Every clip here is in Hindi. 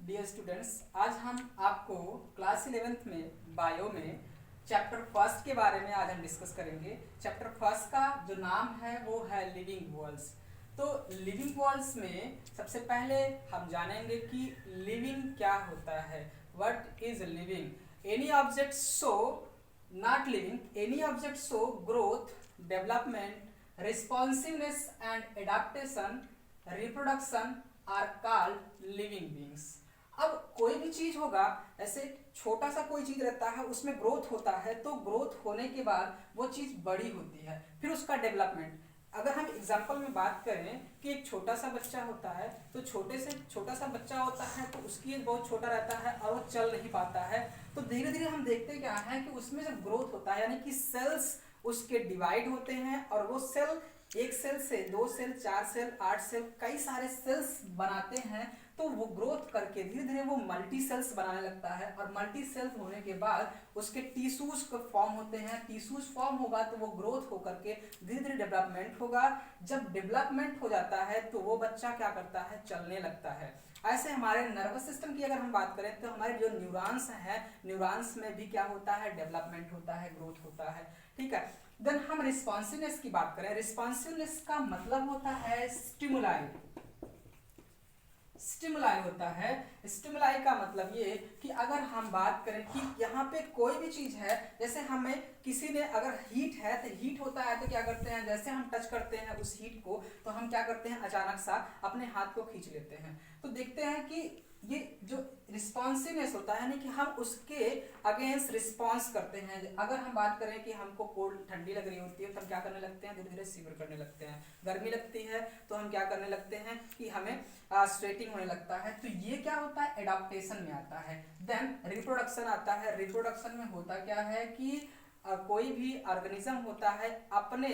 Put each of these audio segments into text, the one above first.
डियर स्टूडेंट्स, आज हम आपको क्लास 11th में बायो में चैप्टर फर्स्ट के बारे में आज हम डिस्कस करेंगे। चैप्टर फर्स्ट का जो नाम है वो है लिविंग वर्ल्ड्स। तो लिविंग वर्ल्ड्स में सबसे पहले हम जानेंगे कि लिविंग क्या होता है। What is living? Any object show not living any object show growth, development, responsiveness and adaptation, reproduction are called living beings. अब कोई भी चीज होगा, ऐसे छोटा सा कोई चीज रहता है, उसमें ग्रोथ होता है, तो ग्रोथ होने के बाद वो चीज बड़ी होती है, फिर उसका डेवलपमेंट। अगर हम एग्जांपल में बात करें कि एक छोटा सा बच्चा होता है, तो छोटे से छोटा सा बच्चा होता है तो उसकी एज बहुत छोटा रहता है और वो चल नहीं पाता है। तो धीरे धीरे हम देखते क्या है कि उसमें जब ग्रोथ होता है, यानी कि सेल्स उसके डिवाइड होते हैं और वो सेल एक सेल से 2 सेल, 4 सेल, 8 सेल, कई सारे सेल्स बनाते हैं। तो वो ग्रोथ करके धीरे धीरे वो मल्टी सेल्स बनाने लगता है और मल्टी सेल्स होने के बाद उसके टिश्यूज को फॉर्म होते हैं। टिश्यूज फॉर्म होगा तो वो ग्रोथ होकर के धीरे धीरे डेवलपमेंट होगा। जब डेवलपमेंट हो जाता है तो वो बच्चा क्या करता है, चलने लगता है। ऐसे हमारे नर्वस सिस्टम की अगर हम बात करें तो हमारे जो न्यूरॉन्स हैं, न्यूरॉन्स में भी क्या होता है, डेवलपमेंट होता है, ग्रोथ होता है। ठीक है। देन हम रिस्पॉन्सिवनेस की बात करें। रिस्पॉन्सिवनेस का मतलब होता है स्टिमुलाई। स्टिमुलाई होता है। स्टिमुलाई का मतलब ये कि अगर हम बात करें कि यहाँ पे कोई भी चीज है, जैसे हमें किसी ने अगर हीट है तो हीट होता है तो क्या करते हैं, जैसे हम टच करते हैं उस हीट को तो हम क्या करते हैं, अचानक सा अपने हाथ को खींच लेते हैं। तो देखते हैं कि ये जो रिस्पॉन्सिवनेस होता है, यानी कि हम उसके अगेंस्ट रिस्पॉन्स करते हैं। अगर हम बात करें कि हमको कोल्ड ठंडी लग रही होती है तो हम क्या करने लगते हैं, धीरे धीरे शिवर करने लगते हैं। गर्मी लगती है तो हम क्या करने लगते हैं कि हमें स्वेटिंग होने लगता है। तो ये क्या होता है, एडाप्टेशन में आता है। देन रिप्रोडक्शन आता है। रिप्रोडक्शन में होता क्या है कि कोई भी ऑर्गेनिज्म होता है अपने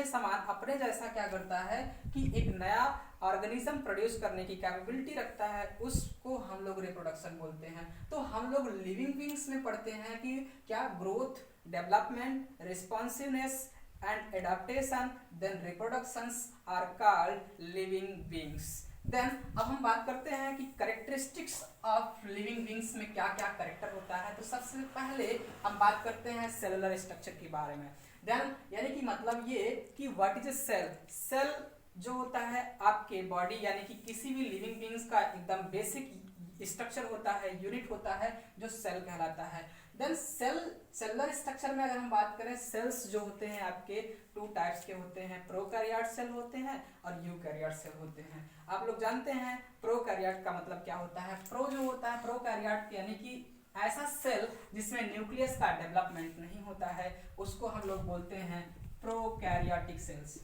समान अपने जैसा क्या करता है कि एक नया ऑर्गेनिज्म प्रोड्यूस करने की कैपेबिलिटी रखता है, उसको हम लोग रिप्रोडक्शन बोलते हैं। तो हम लोग लिविंग बीइंग्स में पढ़ते हैं कि क्या growth, development, responsiveness and adaptation, then reproductions are called living beings. Then अब हम बात करते हैं कि characteristics of living beings में क्या क्या करेक्टर होता है। तो सबसे पहले हम बात करते हैं सेलुलर स्ट्रक्चर के बारे में। देन यानी कि मतलब ये कि what is a cell. Cell जो होता है आपके बॉडी यानी कि किसी भी लिविंग बीइंग्स का एकदम बेसिक स्ट्रक्चर होता है, यूनिट होता है, जो सेल कहलाता है। देन सेलुलर स्ट्रक्चर में अगर हम बात करें, सेल्स जो होते हैं आपके 2 टाइप्स के होते हैं, प्रोकैरियोट सेल होते हैं और यूकैरियोट सेल होते हैं। आप लोग जानते हैं प्रोकैरियोट का मतलब क्या होता है। प्रो जो होता है प्रोकैरियोट यानी कि ऐसा सेल जिसमें न्यूक्लियस का डेवलपमेंट नहीं होता है, उसको हम लोग बोलते हैं प्रोकैरियोटिक सेल्स।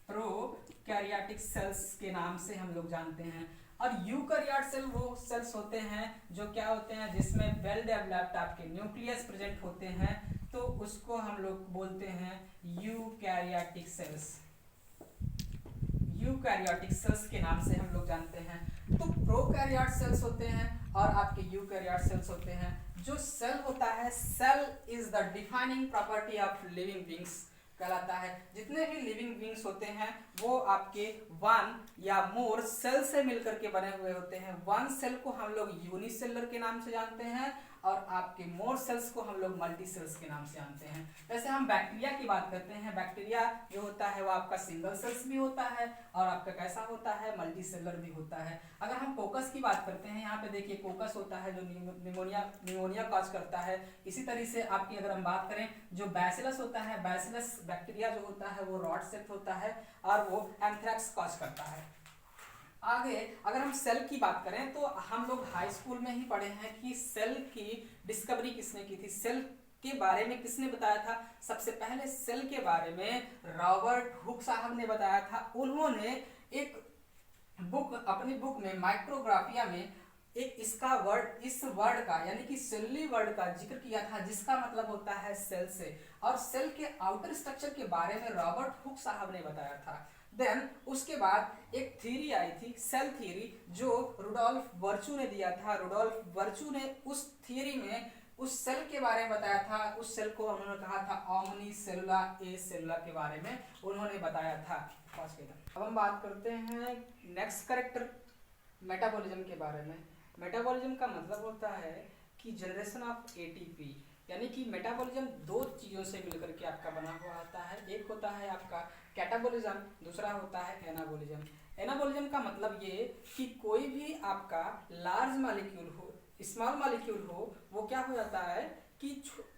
प्रोकैरियोटिक सेल्स के नाम से हम लोग जानते हैं। और यूकैरियोट सेल वो सेल्स होते हैं जो क्या होते हैं, जिसमें वेल डेवलप्ड आपके न्यूक्लियस प्रेजेंट होते हैं, तो उसको हम लोग बोलते हैं यूकैरियोटिक सेल्स। यूकैरियोटिक सेल्स के नाम से हम लोग जानते हैं। तो प्रोकैरियोट सेल्स होते हैं और आपके यूकैरियोट सेल्स होते हैं। जो सेल होता है, cell is the defining property of living beings कहलाता है। जितने भी लिविंग बीइंग्स होते हैं वो आपके 1 या मोर सेल से मिलकर के बने हुए होते हैं। 1 सेल को हम लोग यूनिसेलुलर के नाम से जानते हैं और आपके मोर सेल्स को हम लोग मल्टी सेल्स के नाम से जानते हैं। वैसे हम बैक्टीरिया की बात करते हैं। बैक्टीरिया जो होता है वो आपका सिंगल सेल्स भी होता है और आपका कैसा होता है, मल्टी सेलुलर भी होता है। अगर हम कोकस की बात करते हैं, यहाँ पे देखिए कोकस होता है जो निमोनिया कॉज करता है। इसी तरह से आपकी अगर हम बात करें, जो बैसिलस होता है, बैसिलस बैक्टीरिया जो होता है वो रॉड सेप्ट होता है और वो एंथ्रेक्स कॉज करता है। आगे अगर हम सेल की बात करें तो हम लोग हाई स्कूल में ही पढ़े हैं कि सेल की डिस्कवरी किसने की थी, सेल के बारे में किसने बताया था। सबसे पहले सेल के बारे में रॉबर्ट हुक साहब ने बताया था। उन्होंने एक बुक, अपनी बुक में माइक्रोग्राफिया में एक इस वर्ड का यानी कि सेलुलरी वर्ड का जिक्र किया था, जिसका मतलब होता है सेल से। और सेल के आउटर स्ट्रक्चर के बारे में रॉबर्ट हुक साहब ने बताया था। देन उसके बाद एक थ्योरी आई थी, सेल थ्योरी, जो रुडोल्फ वर्चू ने दिया था। रुडोल्फ वर्चू ने उस थ्योरी में उस सेल के बारे में बताया था। उस सेल को उन्होंने कहा था ओमनी सेलुला ए सेलुला के बारे में उन्होंने बताया था। अब हम बात करते हैं नेक्स्ट करेक्टर मेटाबॉलिज्म के बारे में। मेटाबॉलिज्म का मतलब होता है कि जनरेशन ऑफ एटीपी, यानी कि मेटाबॉलिज्म दो चीज़ों से मिलकर के आपका बना हुआ होता है। एक होता है आपका कैटाबॉलिज्म, दूसरा होता है एनाबॉलिज्म। एनाबॉलिज्म का मतलब ये कि कोई भी आपका लार्ज मॉलिक्यूल हो, स्मॉल मॉलिक्यूल हो, वो क्या हो जाता है कि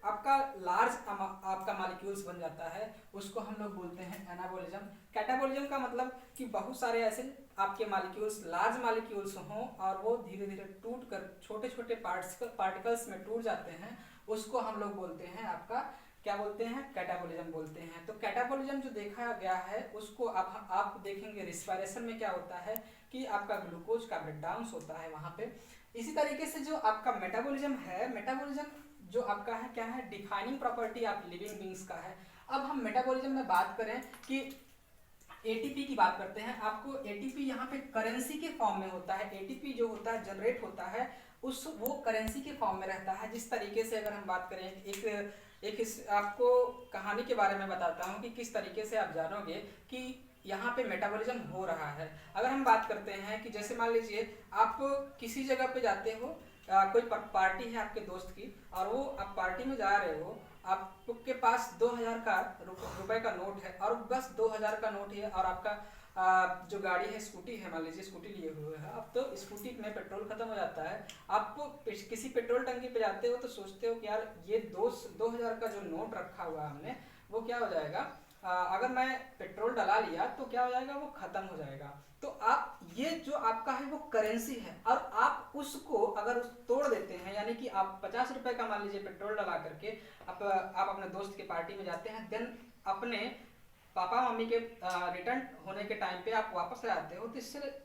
आपका लार्ज आपका मॉलिक्यूल्स बन जाता है, उसको हम लोग बोलते हैं एनाबॉलिज्म। कैटाबॉलिज्म का मतलब कि बहुत सारे ऐसे आपके मॉलिक्यूल्स, लार्ज मॉलिक्यूल्स हों और वो धीरे धीरे टूट कर छोटे छोटे पार्टिकल्स में टूट जाते हैं, उसको हम लोग बोलते हैं आपका क्या बोलते हैं, कैटाबॉलिज्म बोलते हैं। तो कैटाबॉलिज्म जो देखा गया है उसको अब आप देखेंगे रिस्पायरेशन में क्या होता है कि आपका ग्लूकोज का ब्रेकडाउन होता है वहाँ पे। इसी तरीके से जो आपका मेटाबॉलिज्म है, मेटाबॉलिज्म जो आपका है क्या है, defining property of living beings का है। अब हम मेटाबॉलिज्म में बात करें कि एटीपी की बात करते हैं। आपको एटीपी यहाँ पे करेंसी के फॉर्म में होता है। एटीपी जो होता है जनरेट होता है वो करेंसी के फॉर्म में रहता है। जिस तरीके से अगर हम बात करें, एक आपको कहानी के बारे में बताता हूँ कि किस तरीके से आप जानोगे कि यहाँ पे मेटाबॉलिज्म हो रहा है। अगर हम बात करते हैं कि जैसे मान लीजिए आप किसी जगह पे जाते हो, कोई पार्टी है आपके दोस्त की और वो आप पार्टी में जा रहे हो, आपके पास 2000 का रुपए का नोट है और बस 2000 का नोट है और आपका जो गाड़ी है, स्कूटी है, मान लीजिए स्कूटी लिए हुए है आप, तो स्कूटी में पेट्रोल खत्म हो जाता है। आप किसी पेट्रोल टंकी पे जाते हो तो सोचते हो कि यार ये 2000 का जो नोट रखा हुआ है हमने, वो क्या हो जाएगा, अगर मैं पेट्रोल डला लिया तो क्या हो जाएगा, वो खत्म हो जाएगा। तो आप ये जो आपका है वो करेंसी है और आप उसको अगर तोड़ देते हैं, यानी कि आप 50 रुपए का मान लीजिए पेट्रोल डला करके आप अपने दोस्त के पार्टी में जाते हैं, देन अपने पापा मम्मी के रिटर्न होने के टाइम पे आप वापस आ जाते हो, तो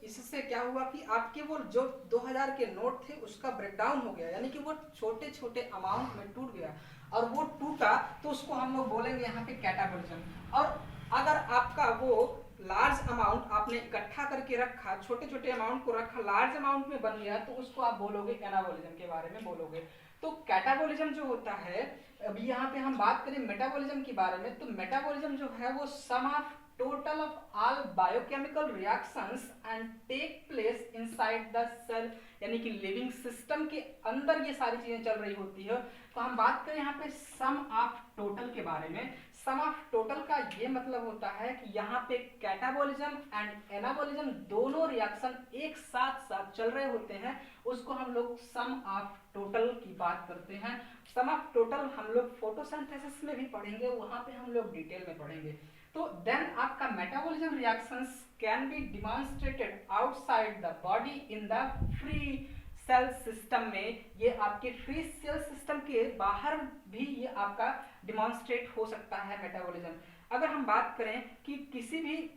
इससे क्या हुआ कि आपके वो जो 2000 के नोट थे उसका ब्रेकडाउन हो गया, यानी कि वो छोटे छोटे अमाउंट में टूट गया और वो टूटा तो उसको हम लोग बोलेंगे यहाँ पे कैटाबॉलिज्म। और अगर आपका वो लार्ज अमाउंट आपने इकट्ठा करके रखा, छोटे छोटे अमाउंट को रखा, लार्ज अमाउंट में बन गया, तो उसको आप बोलोगे एनाबॉलिज्म के बारे में बोलोगे। तो कैटाबॉलिज्म जो होता है, अभी यहाँ पे हम बात करें मेटाबॉलिज्म के बारे में, तो मेटाबॉलिज्म जो है वो sum of total of all biochemical reactions and take place inside the cell, यानी कि लिविंग सिस्टम के अंदर ये सारी चीजें चल रही होती है। तो हम बात करें यहाँ पे सम ऑफ टोटल के बारे में। सम ऑफ टोटल का ये मतलब होता है कि यहाँ पे कैटाबॉलिज्म एंड एनाबॉलिज्म दोनों रिएक्शन एक साथ साथ चल रहे होते हैं, उसको हम लोग सम ऑफ टोटल की बात करते हैं। सम ऑफ टोटल हम लोग फोटोसिंथेसिस में भी पढ़ेंगे, वहां पे हम लोग डिटेल में पढ़ेंगे। तो देन आपका metabolism reactions can be demonstrated outside the body in the free cell system में। ये आपके फ्री सेल सिस्टम के बाहर भी ये आपका डिमॉन्स्ट्रेट हो सकता है मेटाबॉलिज्म। अगर हम बात करें कि किसी भी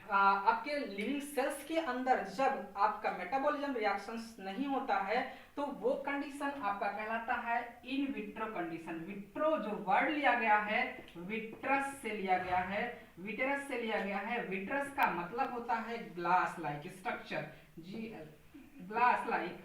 आपके लिविंग सेल्स के अंदर जब आपका मेटाबॉलिज्म रिएक्शंस नहीं होता है तो वो कंडीशन आपका कहलाता है इन विट्रो कंडीशन। विट्रो जो वर्ड लिया गया है विट्रस से लिया गया है, विट्रस से लिया गया है। विट्रस का मतलब होता है glass like structure, glass like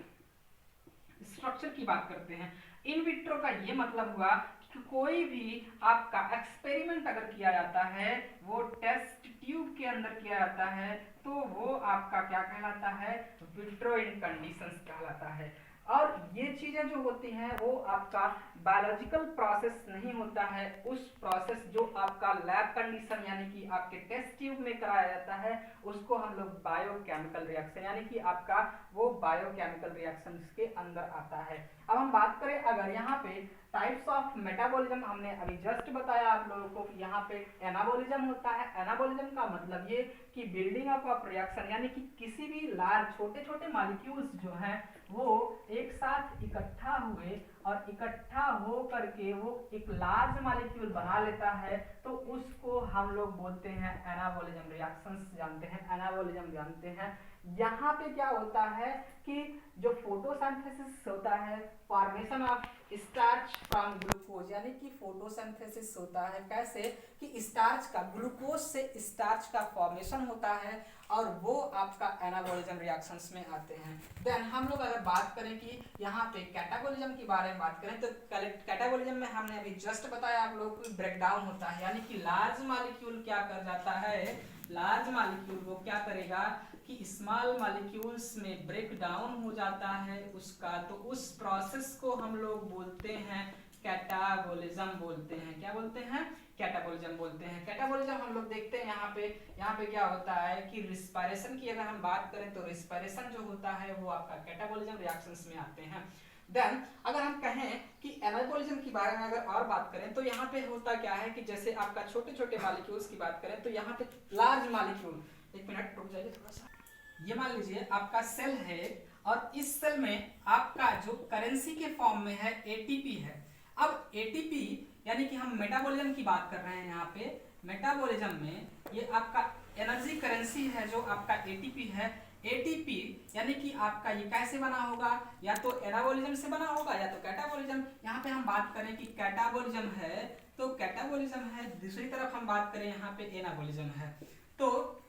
structure की बात करते हैं। इन विट्रो का ये मतलब हुआ कि कोई भी आपका एक्सपेरिमेंट अगर किया जाता है, वो टेस्ट ट्यूब के अंदर किया जाता है, तो वो आपका क्या कहलाता है, विट्रो इन कंडीशंस कहलाता है। और ये चीजें जो होती हैं वो आपका बायोलॉजिकल प्रोसेस नहीं होता है, उस प्रोसेस जो आपका लैब कंडीशन यानी कि आपके टेस्ट ट्यूब में कराया जाता है उसको हम लोग बायोकेमिकल रिएक्शन, यानी कि आपका वो बायोकेमिकल रिएक्शन के अंदर आता है। अब हम बात करें अगर यहाँ पे टाइप्स ऑफ मेटाबॉलिज्म, हमने अभी जस्ट बताया आप लोगों को कि यहाँ पे एनाबॉलिज्म होता है। एनाबॉलिज्म का मतलब ये कि बिल्डिंग अप ऑफ रिएक्शन, यानी कि किसी भी लार्ज छोटे छोटे मॉलिक्यूल्स जो हैं वो एक साथ इकट्ठा हुए और इकट्ठा हो करके वो एक लार्ज मॉलिक्यूल बना लेता है, तो उसको हम लोग बोलते हैं एनाबॉलिज्म रिएक्शंस जानते हैं, एनाबॉलिज्म जानते हैं। यहाँ पे क्या होता है कि जो फोटोसिंथेसिस होता है, formation of starch from glucose, यानी कि फोटोसिंथेसिस होता है कैसे कि स्टार्च का, ग्लूकोज से स्टार्च का फॉर्मेशन होता है और वो आपका एनाबॉलिज्म रिएक्शंस में आते हैं। देन हम लोग अगर बात करें कि यहाँ पे कैटाबॉलिज्म के बारे में बात करें तो कैटाबॉलिज्म में हमने अभी जस्ट बताया आप लोगों को ब्रेकडाउन होता है, यानी कि लार्ज मॉलिक्यूल क्या कर जाता है, लार्ज मॉलिक्यूल वो क्या करेगा कि स्मॉल मॉलिक्यूल्स में ब्रेक डाउन हो जाता है उसका, तो उस प्रोसेस को हम लोग बोलते हैं कैटाबोलिज्म बोलते हैं। क्या बोलते हैं? कैटाबोलिज्म बोलते हैं। कैटाबोलिज्म हम लोग देखते हैं यहाँ पे क्या होता है कि रिस्पायरेशन की अगर हम बात करें तो रिस्पायरेशन जो होता है वो आपका कैटाबोलिज्म रिएक्शंस में आते हैं। देन अगर हम कहें कि एनाबोलिज्म के बारे में अगर और बात करें तो यहाँ पे होता क्या है कि जैसे आपका छोटे छोटे मॉलिक्यूल्स की बात करें तो यहाँ पे लार्ज मॉलिक्यूल, एक मिनट रुक जाइए थोड़ा सा, ये मान लीजिए आपका सेल है और इस सेल में आपका जो करेंसी के फॉर्म में है एटीपी है। अब एटीपी यानी कि हम मेटाबॉलिज्म की बात कर रहे हैं यहाँ पे। मेटाबॉलिज्म में ये आपका एनर्जी करेंसी है जो आपका एटीपी है। एटीपी यानी कि आपका ये कैसे बना होगा, या तो एनाबोलिज्म से बना होगा या तो कैटाबोलिज्म। यहाँ पे हम बात करें कि कैटाबोलिज्म है तो कैटाबोलिज्म है, दूसरी तरफ हम बात करें यहाँ पे एनाबोलिज्म है। तो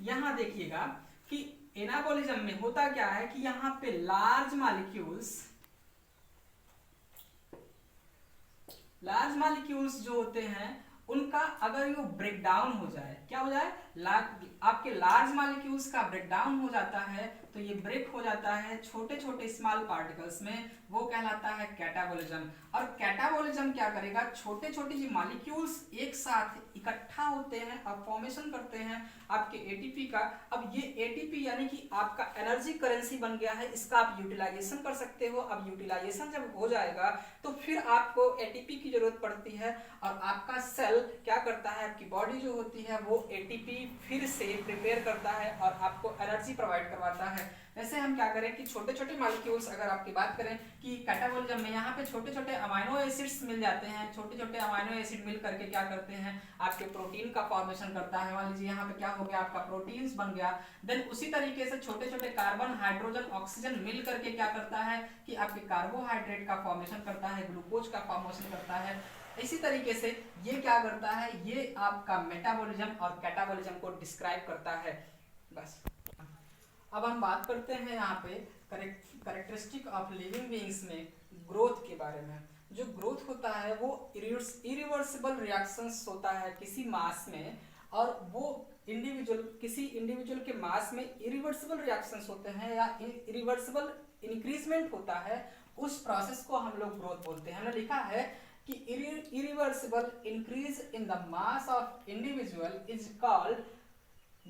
यहाँ देखिएगा कि एनाबोलिज्म में होता क्या है कि यहाँ पे लार्ज मॉलिक्यूल्स जो होते हैं उनका अगर वो ब्रेक डाउन हो जाए, क्या हो जाए, आपके लार्ज मॉलिक्यूल्स का ब्रेक डाउन हो जाता है, तो ये ब्रेक हो जाता है छोटे छोटे स्मॉल पार्टिकल्स में, वो कहलाता है कैटाबोलिज्म। और कैटाबोलिज्म क्या करेगा, छोटे छोटे जो मॉलिक्यूल्स एक साथ इकट्ठा होते हैं और फॉर्मेशन करते हैं आपके एटीपी का। अब ये एटीपी यानी कि आपका एनर्जी करेंसी बन गया है, इसका आप यूटिलाइजेशन कर सकते हो। अब यूटिलाइजेशन जब हो जाएगा तो फिर आपको एटीपी की जरूरत पड़ती है और आपका सेल क्या करता है, आपकी बॉडी जो होती है वो एटीपी फिर से प्रिपेयर करता है और आपको एनर्जी प्रोवाइड करवाता है। वैसे हम क्या करें कि छोटे छोटे मॉलिक्यूल्स अगर आपकी बात करें कि कैटाबोलिज्म में यहाँ पे छोटे छोटे अमाइनो एसिड्स मिल जाते हैं। छोटे छोटे अमाइनो एसिड मिल करके क्या करते हैं, आपके प्रोटीन का फॉर्मेशन करता है। मान लीजिए यहाँ पे क्या हो गया, आपका प्रोटीन्स बन गया। देन उसी तरीके से छोटे छोटे कार्बन, हाइड्रोजन, ऑक्सीजन मिल करके क्या करता है कि आपके कार्बोहाइड्रेट का फॉर्मेशन करता है, ग्लूकोज का फॉर्मेशन करता है। इसी तरीके से ये क्या करता है, ये आपका मेटाबॉलिज्म और कैटाबॉलिज्म को डिस्क्राइब करता है। बस अब हम बात करते हैं यहाँ पे कैरेक्टरिस्टिक ऑफ लिविंग बीइंग्स में ग्रोथ के बारे में। जो ग्रोथ होता है वो इरिवर्सिबल रिएक्शंस होता है किसी मास में, और वो किसी इंडिविजुअल के मास में इरिवर्सिबल रिएक्शंस होते हैं या इरिवर्सिबल इंक्रीजमेंट होता है, उस प्रोसेस को हम लोग ग्रोथ बोलते हैं। हमने लिखा है कि irreversible increase in the mass of individual is called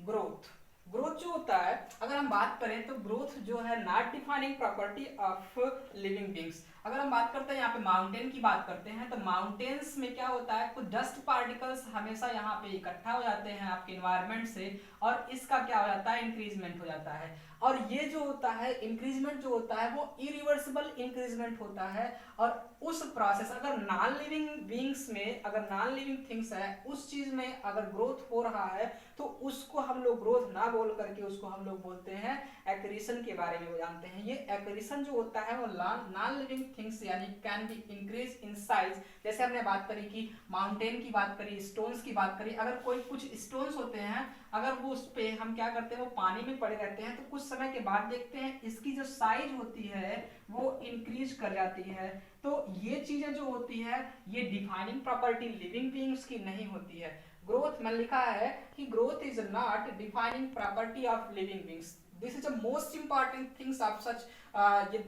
growth। Growth जो होता है, अगर हम बात करें तो ग्रोथ जो है not defining property of living beings. अगर हम बात करते हैं यहाँ पे माउंटेन की बात करते हैं तो माउंटेन्स में क्या होता है, कुछ डस्ट पार्टिकल्स हमेशा यहाँ पे इकट्ठा हो जाते हैं आपके एनवायरनमेंट से, और इसका क्या हो जाता है, इंक्रीजमेंट हो जाता है। और ये जो होता है इंक्रीजमेंट जो होता है वो इरिवर्सिबल इंक्रीजमेंट होता है। और उस प्रोसेस अगर नॉन लिविंग बीइंग्स में, अगर नॉन लिविंग थिंग्स है उस चीज में अगर ग्रोथ हो रहा है तो उसको हम लोग ग्रोथ ना बोल करके उसको हम लोग बोलते हैं एक्रीशन के बारे में वो जानते हैं। ये एक्रीशन जो होता है वो नॉन लिविंग थिंग्स यानी can be increase in size. जैसे हमने बात करी कि माउंटेन की बात करी, स्टोन्स की बात करी, अगर कोई कुछ स्टोन्स होते हैं अगर वो उस पे हम क्या करते हैं वो पानी में पड़े रहते हैं तो कुछ समय के बाद देखते हैं इसकी जो साइज होती है वो इंक्रीज कर जाती है। तो ये चीजें जो होती है ये डिफाइनिंग प्रॉपर्टी लिविंग बीइंग्स की नहीं होती है। ग्रोथ में लिखा है कि growth is not defining property of living beings. This is the most important things of such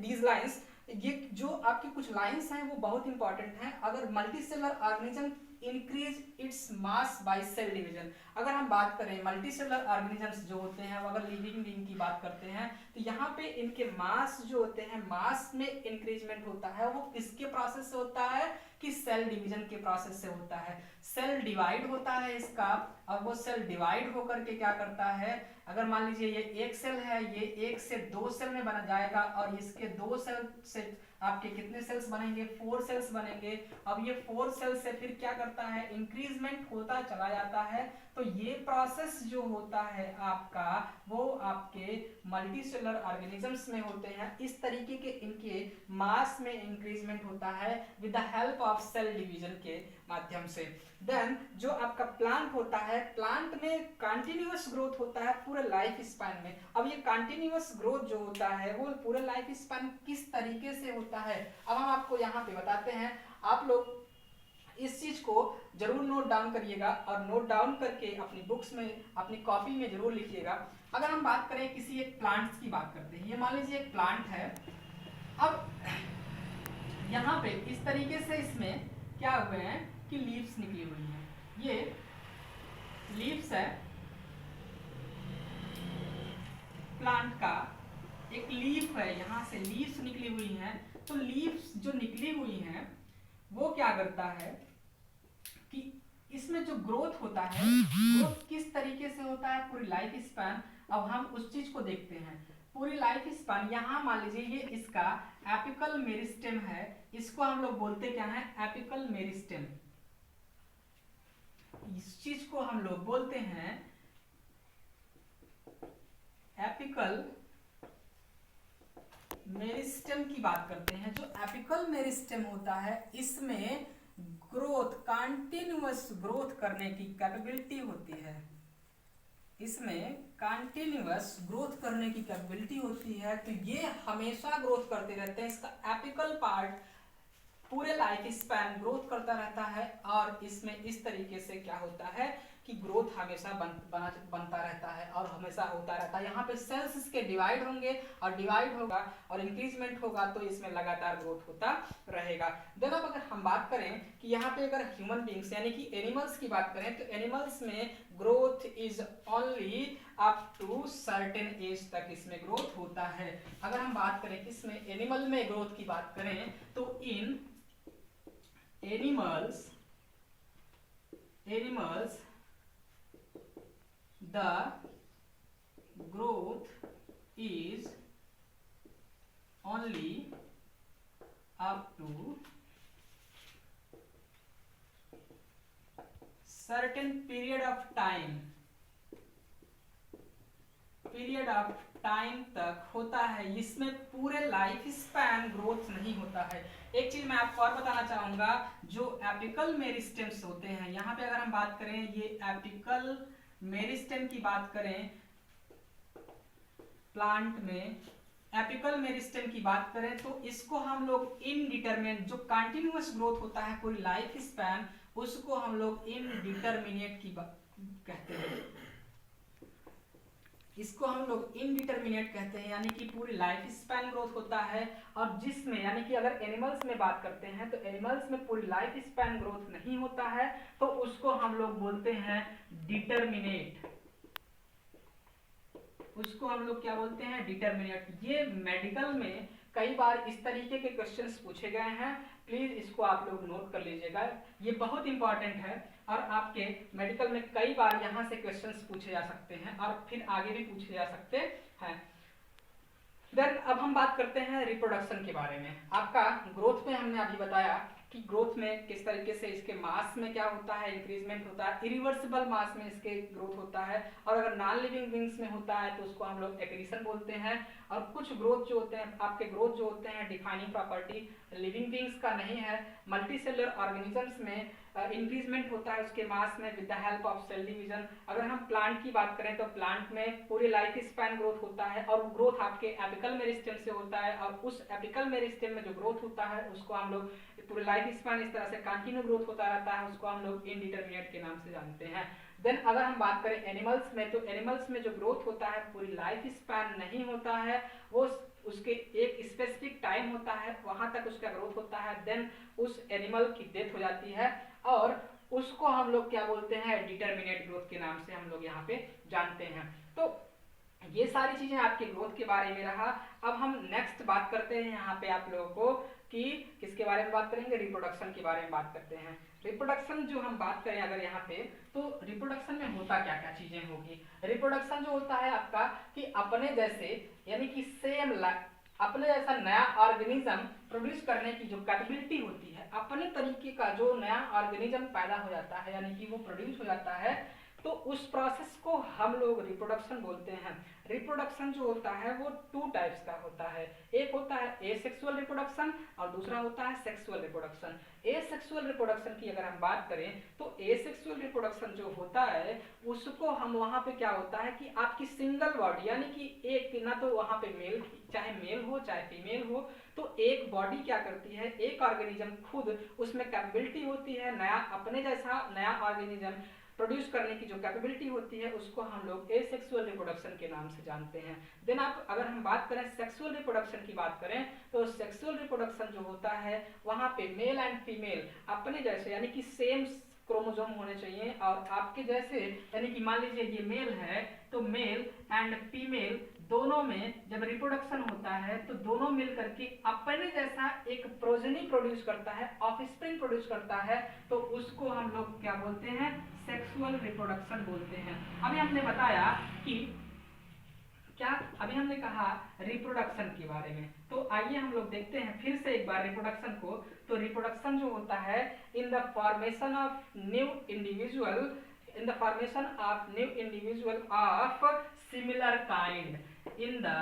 these lines. ये जो आपकी कुछ लाइंस हैं वो बहुत इंपॉर्टेंट हैं। अगर multicellular organism increase its mass by cell division, अगर हम बात करें मल्टीसेलुलर ऑर्गेनिजम्स जो होते हैं वो अगर लिविंग बीइंग की बात करते हैं तो यहाँ पे इनके मास जो होते हैं, मास में इंक्रीजमेंट होता है, वो किसके प्रोसेस से होता है कि सेल डिवीजन के प्रोसेस से होता है। सेल डिवाइड होता है इसका, और वो सेल डिवाइड होकर के क्या करता है, अगर मान लीजिए ये एक सेल है, ये एक से दो सेल में बना जाएगा और इसके दो सेल से आपके कितने सेल्स बनेंगे, 4 सेल्स बनेंगे। अब ये 4 सेल से फिर क्या करता है, इंक्रीजमेंट होता चला जाता है। तो ये प्रोसेस जो होता है आपका वो आपके मल्टीसेलुलर ऑर्गेनिजम्स में होते हैं। इस तरीके के इनके मास में इंक्रीजमेंट होता है with the help of cell division के माध्यम से। देन जो आपका प्लांट होता है, प्लांट में कंटिन्यूअस ग्रोथ होता है पूरे लाइफ स्पैन में। अब ये कंटिन्यूअस ग्रोथ जो होता है वो पूरे लाइफ स्पैन किस तरीके से होता है, अब हम आपको यहाँ पे बताते हैं। आप लोग इस चीज को जरूर नोट डाउन करिएगा और नोट डाउन करके अपनी बुक्स में, अपनी कॉपी में जरूर लिखिएगा। अगर हम बात करें किसी एक प्लांट्स की बात करते हैं, ये मान लीजिए एक प्लांट है। अब यहाँ पे इस तरीके से इसमें क्या हुए हैं कि लीव्स निकली हुई हैं, ये लीव्स है प्लांट का, एक लीफ है, यहाँ से लीव्स निकली हुई हैं। तो लीव्स जो निकली हुई हैं वो क्या करता है कि इसमें जो ग्रोथ होता है, ग्रोथ किस तरीके से होता है पूरी लाइफ स्पैन। अब हम उस चीज को देखते हैं पूरी लाइफ स्पैन। यहाँ मान लीजिए ये इसका एपिकल मेरिस्टेम है, इसको हम लोग बोलते क्या है, एपिकल मेरिस्टेम। इस चीज को हम लोग बोलते हैं एपिकल मेरिस्टेम की बात करते हैं। जो एपिकल मेरिस्टेम होता है इसमें ग्रोथ, कंटिन्यूअस ग्रोथ करने की कैपेबिलिटी होती है, इसमें कंटिन्यूअस ग्रोथ करने की कैपेबिलिटी होती है। तो ये हमेशा ग्रोथ करते रहते हैं, इसका एपिकल पार्ट पूरे लाइफ स्पैन ग्रोथ करता रहता है। और इसमें इस तरीके से क्या होता है कि ग्रोथ हमेशा बनता रहता है और हमेशा होता रहता है। यहाँ पे सेल्स इसके डिवाइड होंगे और डिवाइड होगा और इंक्रीजमेंट होगा, तो इसमें लगातार ग्रोथ होता रहेगा। देन अब अगर हम बात करें कि यहाँ पे अगर ह्यूमन बींग्स यानी कि एनिमल्स की बात करें, तो एनिमल्स में growth is only up to certain age तक इसमें ग्रोथ होता है। अगर हम बात करें किसमें, एनिमल में ग्रोथ की बात करें, तो इन animals the growth is only up to certain period of time तक होता है। इसमें पूरे लाइफ स्पैन ग्रोथ नहीं होता है। एक चीज मैं आपको और बताना चाहूंगा, जो एपिकल मेरिस्टेम्स होते हैं, यहाँ पे अगर हम बात करें ये एपिकल मेरिस्टेम की बात करें, प्लांट में एपिकल मेरिस्टेम की बात करें, तो इसको हम लोग इनडिटरमिनेट, जो कंटिन्यूअस ग्रोथ होता है पूरी लाइफ स्पैन, उसको हम लोग इनडिटरमिनेट की बात कहते हैं। इसको हम लोग इनडिटरमिनेट कहते हैं, यानी कि पूरी लाइफ स्पैन ग्रोथ होता है। और जिसमें यानी कि अगर एनिमल्स में बात करते हैं तो एनिमल्स में पूरी लाइफ स्पैन ग्रोथ नहीं होता है, तो उसको हम लोग बोलते हैं डिटरमिनेट। उसको हम लोग क्या बोलते हैं, डिटरमिनेट। ये मेडिकल में कई बार इस तरीके के क्वेश्चंस पूछे गए हैं, प्लीज इसको आप लोग नोट कर लीजिएगा, ये बहुत इंपॉर्टेंट है और आपके मेडिकल में कई बार यहाँ से क्वेश्चंस पूछे जा सकते हैं और फिर आगे भी पूछे जा सकते हैं। देन अब हम बात करते हैं रिप्रोडक्शन के बारे में। आपका ग्रोथ में हमने अभी बताया कि ग्रोथ में किस तरीके से इसके मास में क्या होता है, इंक्रीजमेंट होता है, इरिवर्सिबल मास में इसके ग्रोथ होता है, और अगर नॉन लिविंग बींग्स में होता है तो उसको हम लोग एक्रीशन बोलते हैं। और कुछ ग्रोथ जो होते हैं, आपके ग्रोथ जो होते हैं डिफाइनिंग प्रॉपर्टी लिविंग बींग्स का नहीं है, मल्टीसेलुलर ऑर्गेनिजम्स में इंक्रीजमेंट होता है उसके मास में with the help of cell division. अगर हम प्लांट की बात करें तो प्लांट में पूरी लाइफ स्पैन ग्रोथ होता है और ग्रोथ आपके एपिकल मेरिस्टेम से होता है, और उस एपिकल मेरिस्टेम में जो ग्रोथ होता है उसको हम लोग पूरी लाइफ स्पैन इस तरह से कंटिन्यू ग्रोथ होता रहता है, उसको हम लोग इनडिटरमिनेट के नाम से जानते हैं। देन अगर हम बात करें एनिमल्स में, तो एनिमल्स में जो ग्रोथ होता है पूरी लाइफ स्पैन नहीं होता है, वो उसके एक स्पेसिफिक टाइम होता है, वहां तक उसका ग्रोथ होता है, देन उस एनिमल की डेथ हो जाती है और उसको हम लोग क्या बोलते हैं, डिटरमिनेट ग्रोथ के नाम से हम लोग यहाँ पे जानते हैं। तो ये सारी चीजें आपके ग्रोथ के बारे में रहा। अब हम नेक्स्ट बात करते हैं यहाँ पे आप लोगों को कि किसके बारे में बात करेंगे, रिप्रोडक्शन के बारे में बात करते हैं। रिप्रोडक्शन जो हम बात करें अगर यहाँ पे, तो रिप्रोडक्शन में होता क्या क्या चीजें होगी। रिप्रोडक्शन जो होता है आपका कि अपने जैसे यानी कि सेम अपने जैसा नया ऑर्गेनिज्म प्रोड्यूस करने की जो कैपेबिलिटी होती है, अपने तरीके का जो नया ऑर्गेनिज्म पैदा हो जाता है यानी कि वो प्रोड्यूस हो जाता है, तो उस प्रोसेस को हम लोग रिप्रोडक्शन बोलते हैं। रिप्रोडक्शन जो होता है वो टू टाइप्स का होता है, एक होता है एसेक्सुअल रिप्रोडक्शन और दूसरा होता है सेक्सुअल रिप्रोडक्शन। एसेक्सुअल रिप्रोडक्शन की अगर हम बात करें तो एसेक्सुअल रिप्रोडक्शन जो होता है उसको हम वहां पे क्या होता है कि आपकी सिंगल बॉडी यानी कि एक ना तो वहां पे मेल चाहे मेल हो चाहे फीमेल हो, तो एक बॉडी क्या करती है, एक ऑर्गेनिज्म खुद उसमें कैपेबिलिटी होती है नया अपने जैसा नया ऑर्गेनिज्म प्रोड्यूस करने की जो कैपेबिलिटी होती है उसको हम लोग एसेक्सुअल रिप्रोडक्शन के नाम से जानते हैं। देन आप अगर हम बात करें सेक्सुअल रिप्रोडक्शन की बात करें तो सेक्सुअल रिप्रोडक्शन जो होता है वहां पे मेल एंड फीमेल अपने जैसे यानी कि सेम क्रोमोसोम होने चाहिए और आपके जैसे, यानी कि मान लीजिए ये मेल है तो मेल एंड फीमेल दोनों में जब रिप्रोडक्शन होता है तो दोनों मिल करके अपने जैसा एक प्रोजेनी प्रोड्यूस करता है, ऑफस्प्रिंग प्रोड्यूस करता है, तो उसको हम लोग क्या बोलते हैं, सेक्सुअल रिप्रोडक्शन बोलते हैं। अभी हमने बताया कि क्या, अभी हमने कहा रिप्रोडक्शन के बारे में, तो आइए हम लोग देखते हैं फिर से एक बार रिप्रोडक्शन को। तो रिप्रोडक्शन जो होता है in the formation of new individual, in the formation of new individual of similar kind, in the